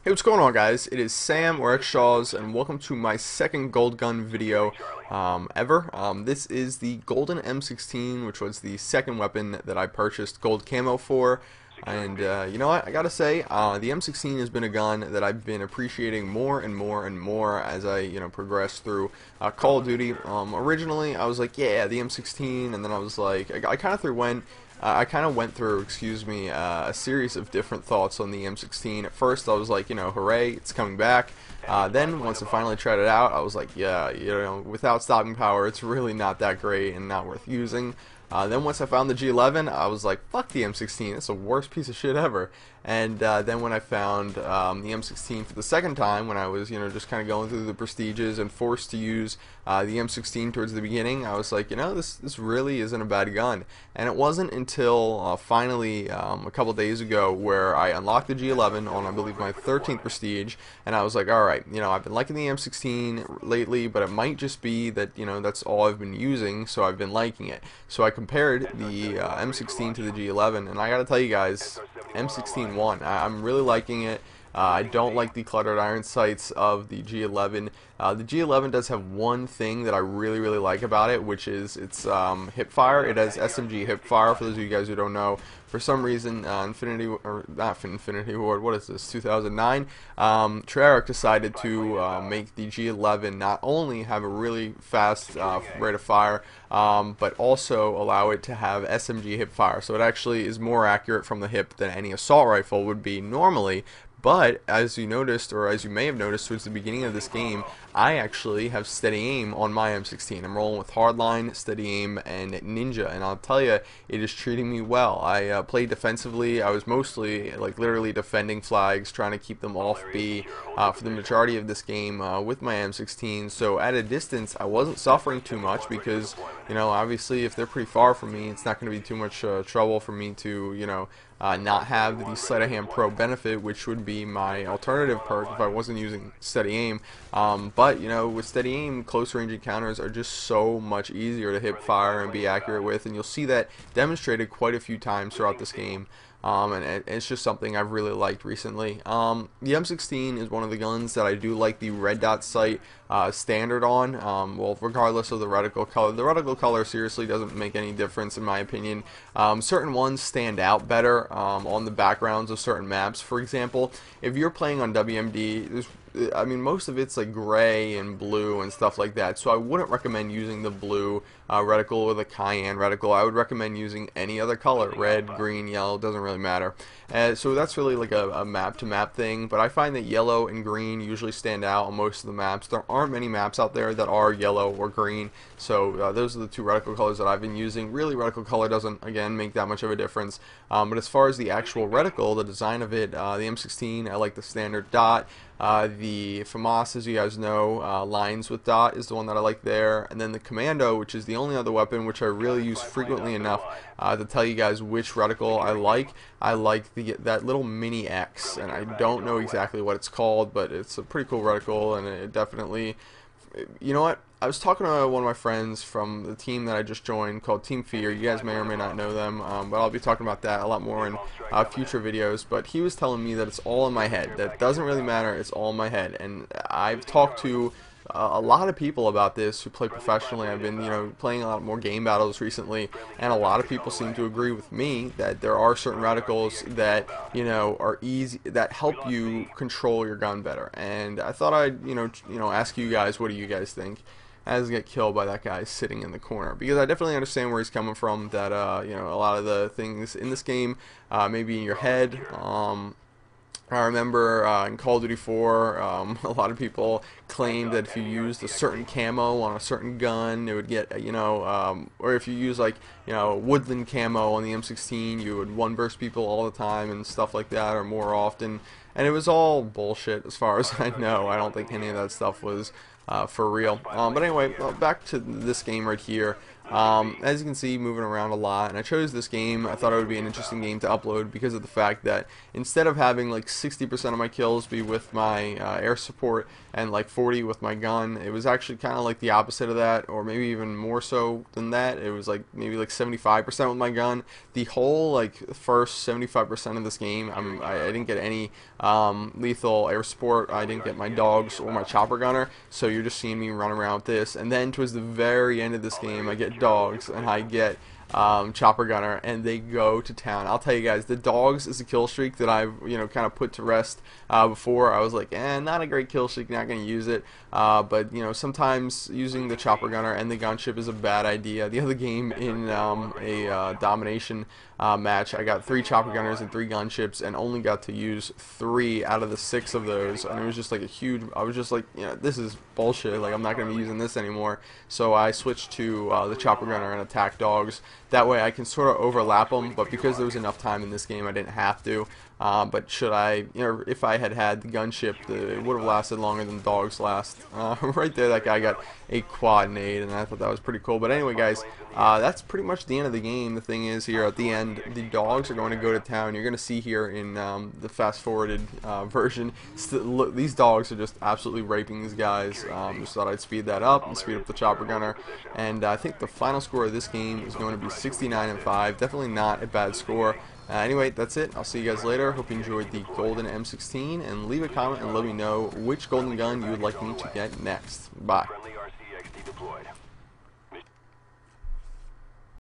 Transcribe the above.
Hey, what's going on, guys? It is Sam or xJawz, and welcome to my second gold gun video ever. This is the Golden M16, which was the second weapon that I purchased Gold Camo for. And you know what? I gotta say, the M16 has been a gun that I've been appreciating more and more and more as I, progress through Call of Duty. Originally, I was like, yeah, the M16, and then I was like, I kind of went through, excuse me, a series of different thoughts on the M16. At first, I was like, hooray, it's coming back. Then, once I finally tried it out, I was like, yeah, without stopping power, it's really not that great and not worth using. Then once I found the G11, I was like, fuck the M16, it's the worst piece of shit ever. And then when I found the M16 for the second time, when I was, just kind of going through the prestiges and forced to use the M16 towards the beginning, I was like, this really isn't a bad gun. And it wasn't until finally a couple days ago where I unlocked the G11 on, I believe, my 13th prestige, and I was like, alright, I've been liking the M16 lately, but it might just be that, that's all I've been using, so I've been liking it. So I compared the M16 to the G11, and I gotta tell you guys, M16 won. I'm really liking it. I don't like the cluttered iron sights of the G11. The G11 does have one thing that I really like about it, which is its hip fire. It has SMG hip fire. For those of you guys who don't know, for some reason, Infinity Ward, what is this, 2009? Treyarch decided to make the G11 not only have a really fast rate of fire, but also allow it to have SMG hip fire. So it actually is more accurate from the hip than any assault rifle would be normally. But as you noticed, or as you may have noticed towards the beginning of this game, I actually have steady aim on my M16. I'm rolling with hardline, steady aim, and ninja, and I'll tell you, it is treating me well. I played defensively. I was mostly, literally defending flags, trying to keep them off B for the majority of this game with my M16. So at a distance, I wasn't suffering too much because, obviously, if they're pretty far from me, it's not going to be too much trouble for me to, not have the sleight of hand pro benefit, which would be my alternative perk if I wasn't using steady aim. But with steady aim, close range encounters are just so much easier to hip fire and be accurate with, and you'll see that demonstrated quite a few times throughout this game. And it's just something I've really liked recently. The M16 is one of the guns that I do like the red dot sight standard on, well, regardless of the reticle color. The reticle color seriously doesn't make any difference in my opinion. Certain ones stand out better on the backgrounds of certain maps. For example, if you're playing on WMD, most of it's like gray and blue and stuff like that, so I wouldn't recommend using the blue reticle or the cayenne reticle. I would recommend using any other color, red, green, yellow, doesn't really matter. So that's really like a map to map thing, but I find that yellow and green usually stand out on most of the maps. There aren't many maps out there that are yellow or green, so those are the two reticle colors that I've been using. Really, reticle color doesn't, again, make that much of a difference, but as far as the actual reticle, the design of it, the M16, I like the standard dot. The FAMAS, as you guys know, lines with dot is the one that I like there, and then the Commando, which is the only other weapon which I really use frequently enough to tell you guys which reticle I like. I like that little mini X, and I don't know exactly what it's called, but it's a pretty cool reticle, and it definitely, you know what? I was talking to one of my friends from the team that I just joined called Team Fear. You guys may or may not know them, but I'll be talking about that a lot more in future videos. But he was telling me that it's all in my head. That doesn't really matter. It's all in my head. And I've talked to a lot of people about this who play professionally. I've been, playing a lot more game battles recently, and a lot of people seem to agree with me that there are certain reticles that, are easy, that help you control your gun better. And I thought I'd, ask you guys, what do you guys think? As get killed by that guy sitting in the corner, because I definitely understand where he's coming from, that a lot of the things in this game may be in your head. I remember in Call of Duty 4, a lot of people claimed that if you used a certain camo on a certain gun, it would get, or if you use woodland camo on the M16, you would one burst people all the time and stuff like that, or more often. And it was all bullshit as far as I know. I don't think any of that stuff was for real. But anyway, back to this game right here. As you can see, moving around a lot, and I chose this game. I thought it would be an interesting game to upload because of the fact that instead of having like 60% of my kills be with my air support and like 40 with my gun, it was actually kind of like the opposite of that, or maybe even more so than that. It was like maybe like 75% with my gun. The whole like first 75% of this game, I didn't get any lethal air support. I didn't get my dogs or my chopper gunner, so you're just seeing me run around with this. And then towards the very end of this game, I get dogs and I get chopper gunner, and they go to town. I'll tell you guys, the dogs is a kill streak that I've kind of put to rest before. I was like, not a great kill streak, not going to use it, but sometimes using the chopper gunner and the gunship is a bad idea. The other game in a domination match, I got 3 chopper gunners and 3 gunships and only got to use 3 out of the 6 of those, and it was just like a huge, I was just like, this is bullshit, like I'm not going to be using this anymore. So I switched to the chopper gunner and attack dogs. That way I can sort of overlap them, but because there was enough time in this game, I didn't have to. But should I, if I had had the gunship, it would have lasted longer than dogs last. Right there, that guy got a quad nade, and I thought that was pretty cool. But anyway, guys, that's pretty much the end of the game. The thing is, here at the end, the dogs are going to go to town. You're going to see here in the fast-forwarded version, look, these dogs are just absolutely raping these guys. Just thought I'd speed that up and speed up the chopper gunner. And I think the final score of this game is going to be 69-5. Definitely not a bad score. Anyway, that's it. I'll see you guys later. Hope you enjoyed the Golden M16, and leave a comment and let me know which golden gun you would like me to get next. Bye.